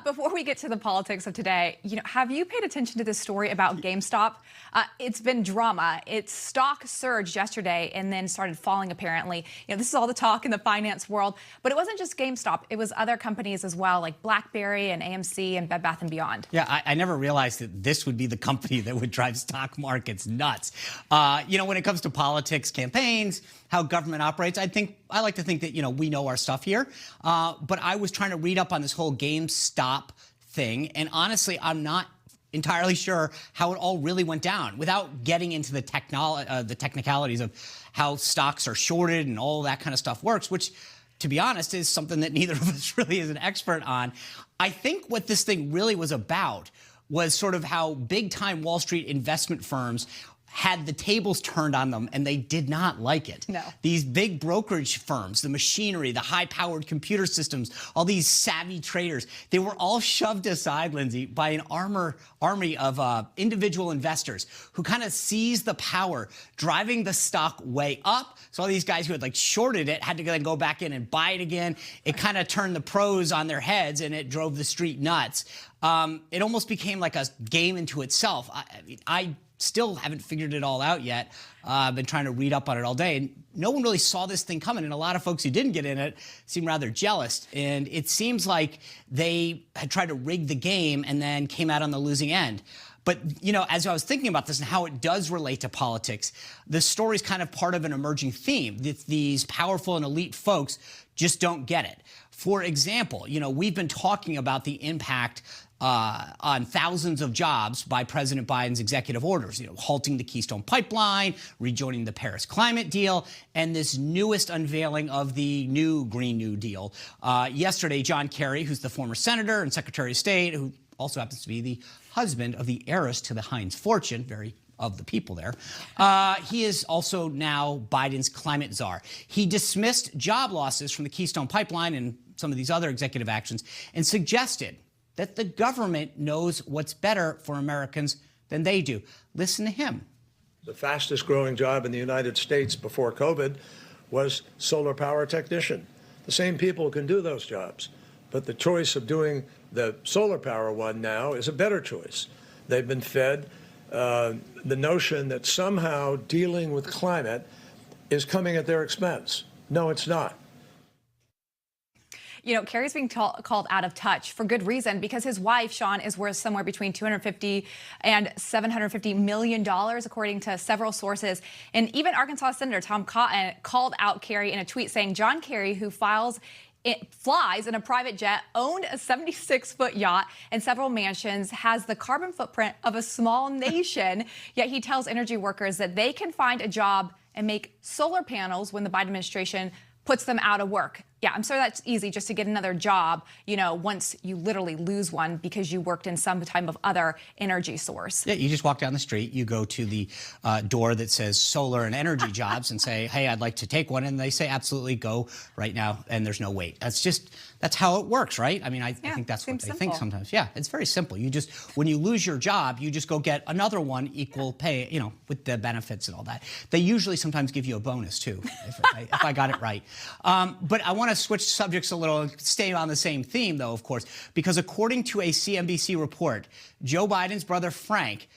Before we get to the politics of today, have you paid attention to this story about GameStop? It's been drama. Its stock surged yesterday and then started falling, apparently. This is all the talk in the finance world. But it wasn't just GameStop. It was other companies as well, like BlackBerry and AMC and Bed Bath & Beyond. Yeah, I never realized that this would be the company that would drive stock markets nuts. When it comes to politics, campaigns, how government operates, I like to think that, we know our stuff here. But I was trying to read up on this whole GameStop thing. And honestly, I'm not entirely sure how it all really went down without getting into the technicalities of how stocks are shorted and all that kind of stuff works, which, to be honest, is something that neither of us really is an expert on. I think what this thing really was about was sort of how big-time Wall Street investment firms had the tables turned on them, and they did not like it. No. These big brokerage firms, the machinery, the high-powered computer systems, all these savvy traders, they were all shoved aside, Lindsay, by an army of individual investors who kind of seized the power, driving the stock way up. So all these guys who had shorted it had to then go back in and buy it again. It kind of turned the pros on their heads, and it drove the street nuts. It almost became like a game into itself. I still haven't figured it all out yet. I've been trying to read up on it all day, and no one really saw this thing coming, and a lot of folks who didn't get in it seem rather jealous. And it seems like they had tried to rig the game and then came out on the losing end. But, as I was thinking about this and how it does relate to politics, the story's kind of part of an emerging theme. These powerful and elite folks just don't get it. For example, we've been talking about the impact on thousands of jobs by President Biden's executive orders, halting the Keystone Pipeline, rejoining the Paris climate deal, and this newest unveiling of the new Green New Deal. Yesterday, John Kerry, who's the former senator and Secretary of State, who also happens to be the husband of the heiress to the Heinz fortune, very of the people there. He is also now Biden's climate czar. He dismissed job losses from the Keystone Pipeline and some of these other executive actions and suggested that the government knows what's better for Americans than they do. Listen to him. The fastest growing job in the United States before COVID was solar power technician. The same people can do those jobs, but the choice of doing the solar power one now is a better choice. They've been fed the notion that somehow dealing with climate is coming at their expense. No, it's not. Kerry's being called out of touch for good reason, because his wife, Sean, is worth somewhere between $250 and $750 million, according to several sources. And even Arkansas Senator Tom Cotton called out Kerry in a tweet saying John Kerry, who flies in a private jet, owned a 76-foot yacht and several mansions, has the carbon footprint of a small nation, yet he tells energy workers that they can find a job and make solar panels when the Biden administration puts them out of work. Yeah, I'm sure that's easy just to get another job, once you literally lose one because you worked in some type of other energy source. Yeah, you just walk down the street, you go to the door that says solar and energy jobs and say, hey, I'd like to take one. And they say, absolutely, go right now. And there's no wait. That's how it works, right? I mean, I think that's what they think sometimes. Yeah, it's very simple. When you lose your job, you just go get another one equal pay, with the benefits and all that. They usually sometimes give you a bonus, too, if I got it right. But I want to switch subjects a little, stay on the same theme, though, of course, because according to a CNBC report, Joe Biden's brother, Frank,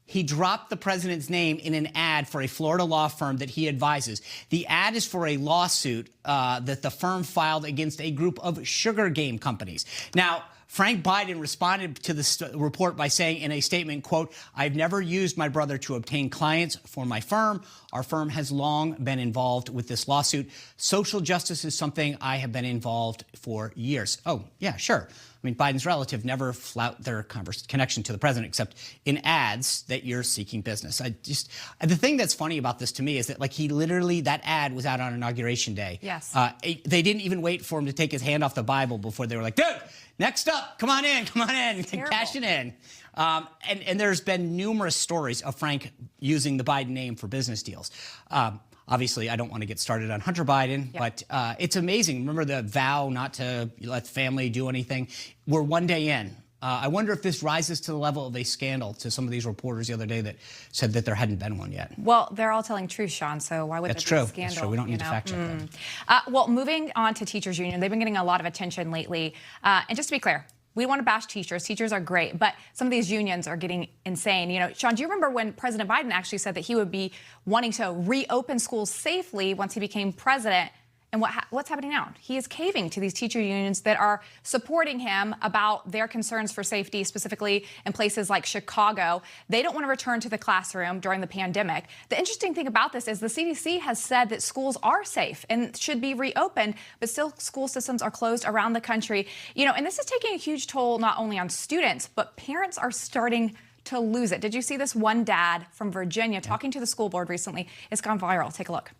he dropped the president's name in an ad for a Florida law firm that he advises. The ad is for a lawsuit that the firm filed against a group of sugar game companies. Now, Frank Biden responded to the report by saying in a statement, quote, I've never used my brother to obtain clients for my firm. Our firm has long been involved with this lawsuit. Social justice is something I have been involved for years. Oh, yeah, sure. I mean, Biden's relative never flout their connection to the president except in ads that you're seeking business. The thing that's funny about this to me is that, that ad was out on Inauguration Day. Yes. They didn't even wait for him to take his hand off the Bible before they were like, dude, next up, come on in, cash it in. And there's been numerous stories of Frank using the Biden name for business deals. Obviously, I don't want to get started on Hunter Biden, but it's amazing. Remember the vow not to let the family do anything? We're one day in. I wonder if this rises to the level of a scandal to some of these reporters the other day that said that there hadn't been one yet. Well, they're all telling truth, Sean, so why would there be a scandal? That's true. We don't need to fact check that. Well, moving on to Teachers Union, they've been getting a lot of attention lately. And just to be clear, we want to bash teachers. Teachers are great, but some of these unions are getting insane. You know, Sean, do you remember when President Biden actually said that he would be wanting to reopen schools safely once he became president? And what's happening now? He is caving to these teacher unions that are supporting him about their concerns for safety, specifically in places like Chicago. They don't want to return to the classroom during the pandemic. The interesting thing about this is the CDC has said that schools are safe and should be reopened, but still school systems are closed around the country. You know, and this is taking a huge toll not only on students, but parents are starting to lose it. Did you see this one dad from Virginia talking to the school board recently? It's gone viral. Take a look.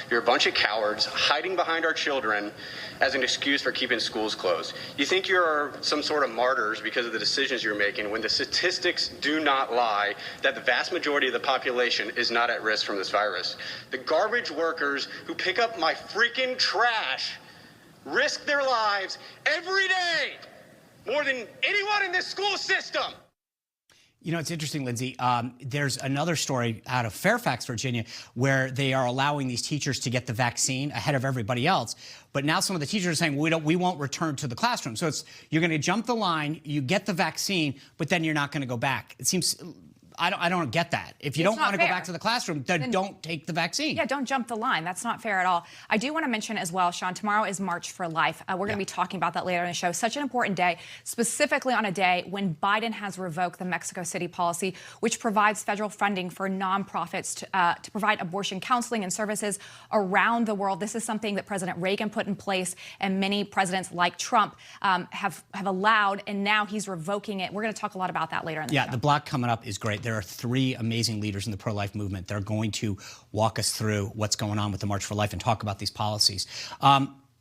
You're a bunch of cowards hiding behind our children as an excuse for keeping schools closed. You think you're some sort of martyrs because of the decisions you're making when the statistics do not lie that the vast majority of the population is not at risk from this virus. The garbage workers who pick up my freaking trash risk their lives every day more than anyone in this school system. You know, it's interesting, Lindsay. There's another story out of Fairfax, Virginia, where they are allowing these teachers to get the vaccine ahead of everybody else. But now some of the teachers are saying, we won't return to the classroom. So you're going to jump the line, you get the vaccine, but then you're not going to go back. It seems... I don't get that. If you don't want to go back to the classroom, then don't take the vaccine. Yeah, don't jump the line. That's not fair at all. I do want to mention as well, Sean, tomorrow is March for Life. We're going to be talking about that later in the show. Such an important day, specifically on a day when Biden has revoked the Mexico City policy, which provides federal funding for nonprofits to provide abortion counseling and services around the world. This is something that President Reagan put in place and many presidents like Trump have allowed, and now he's revoking it. We're going to talk a lot about that later in the show. Yeah, the block coming up is great. There are three amazing leaders in the pro-life movement. They're going to walk us through what's going on with the March for Life and talk about these policies.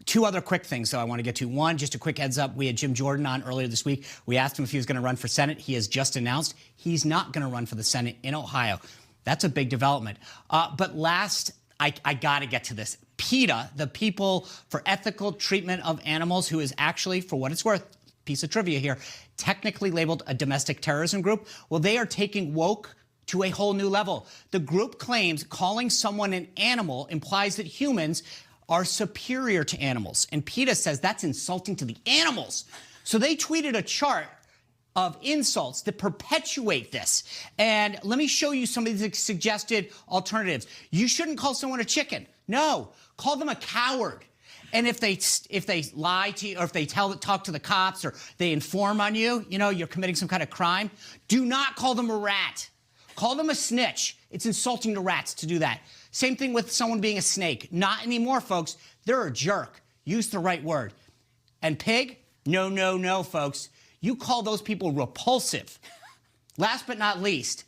Two other quick things, though, I want to get to. One, just a quick heads up. We had Jim Jordan on earlier this week. We asked him if he was going to run for Senate. He has just announced he's not going to run for the Senate in Ohio. That's a big development. But last, I got to get to this. PETA, the People for Ethical Treatment of Animals, who is actually, for what it's worth, piece of trivia here, technically labeled a domestic terrorism group. Well, they are taking woke to a whole new level. The group claims calling someone an animal implies that humans are superior to animals. And PETA says that's insulting to the animals. So they tweeted a chart of insults that perpetuate this. And let me show you some of the suggested alternatives. You shouldn't call someone a chicken. No, call them a coward. And if they lie to you, or if they talk to the cops, or they inform on you, you know, you're committing some kind of crime, do not call them a rat. Call them a snitch. It's insulting to rats to do that. Same thing with someone being a snake. Not anymore, folks. They're a jerk. Use the right word. And pig? No, no, no, folks. You call those people repulsive. Last but not least,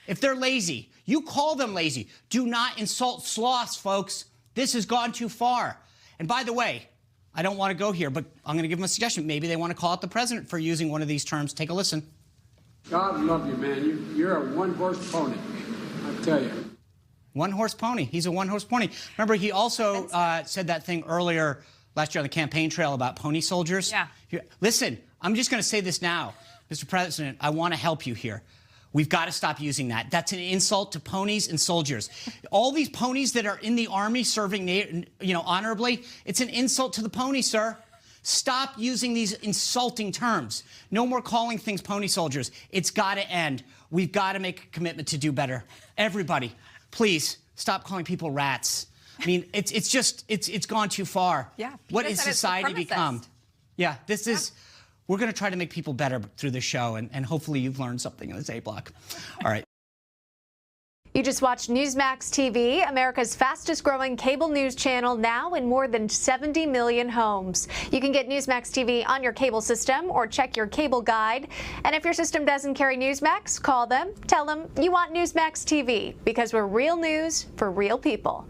if they're lazy, you call them lazy. Do not insult sloths, folks. This has gone too far. And by the way, I don't want to go here, but I'm going to give them a suggestion. Maybe they want to call out the president for using one of these terms. Take a listen. God love you, man. You're a one-horse pony, I tell you. One-horse pony. He's a one-horse pony. Remember, he also said that thing earlier last year on the campaign trail about pony soldiers. Yeah. Listen, I'm just going to say this now. Mr. President, I want to help you here. We've got to stop using that. That's an insult to ponies and soldiers. All these ponies that are in the Army serving, you know, honorably, it's an insult to the pony, sir. Stop using these insulting terms. No more calling things pony soldiers. It's got to end. We've got to make a commitment to do better. Everybody, please stop calling people rats. I mean, it's gone too far. Yeah. What has society become? Yeah, this is. We're going to try to make people better through the show, and hopefully you've learned something in this A block. All right. You just watched Newsmax TV, America's fastest growing cable news channel, now in more than 70 million homes. You can get Newsmax TV on your cable system or check your cable guide. And if your system doesn't carry Newsmax, call them, tell them you want Newsmax TV, because we're real news for real people.